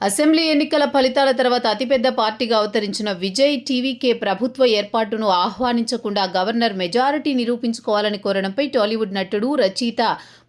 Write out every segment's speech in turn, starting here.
Assembly ఎన్నికల ఫలితాల తర్వాత అతిపెద్ద పార్టీగా అవతరించిన విజయ్ టీవీకే ప్రభుత్వ ఏర్పాటును ఆహ్వానించకుండా గవర్నర్ మెజారిటీ నిరూపించుకోవాలని కోరడంపై టాలీవుడ్ నటుడు, రచయిత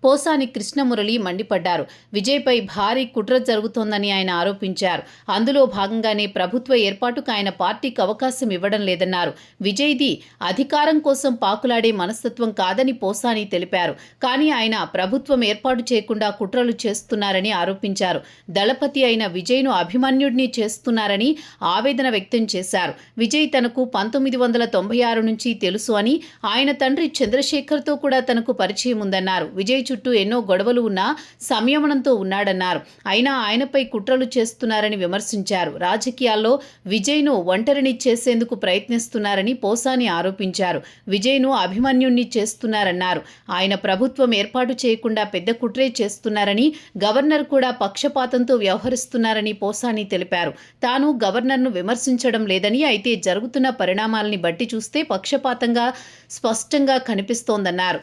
పోసాని కృష్ణమురళి మండిపడ్డారు. విజయ్పై భారీ కుట్ర జరుగుతోందని ఆయన ఆరోపించారు. అందులో భాగంగానే ప్రభుత్వ ఏర్పాటుకు ఆయన పార్టీకి అవకాశం ఇవ్వడం లేదన్నారు. విజయ్ది అధికారం కోసం పాకులాడే మనస్తత్వం కాదని పోసాని తెలిపారు. కానీ ఆయన ప్రభుత్వం ఏర్పాటు చేయకుండా కుట్రలు చేస్తున్నారని ఆరోపించారు. దళపతి అయిన విజయ్ను అభిమన్యుడిని చేస్తున్నారని ఆవేదన వ్యక్తం చేశారు. విజయ్ తనకు 1996 నుంచి తెలుసు అని, ఆయన తండ్రి చంద్రశేఖర్తో కూడా తనకు పరిచయం ఉందన్నారు. విజయ్ చుట్టూ ఎన్నో గొడవలు ఉన్నా సంయమనంతో ఉన్నాడన్నారు. అయినా ఆయనపై కుట్రలు చేస్తున్నారని విమర్శించారు. రాజకీయాల్లో విజయ్ను ఒంటరిని చేసేందుకు ప్రయత్నిస్తున్నారని పోసాని ఆరోపించారు. విజయ్ను అభిమన్యుణ్ణి చేస్తున్నారన్నారు. ఆయన ప్రభుత్వం ఏర్పాటు చేయకుండా పెద్ద కుట్రే చేస్తున్నారని, గవర్నర్ కూడా పక్షపాతంతో వ్యవహరిస్తున్నారని పోసాని తెలిపారు. తాను గవర్నర్ను విమర్శించడం లేదని, అయితే జరుగుతున్న పరిణామాలని బట్టి చూస్తే పక్షపాతంగా స్పష్టంగా కనిపిస్తోందన్నారు.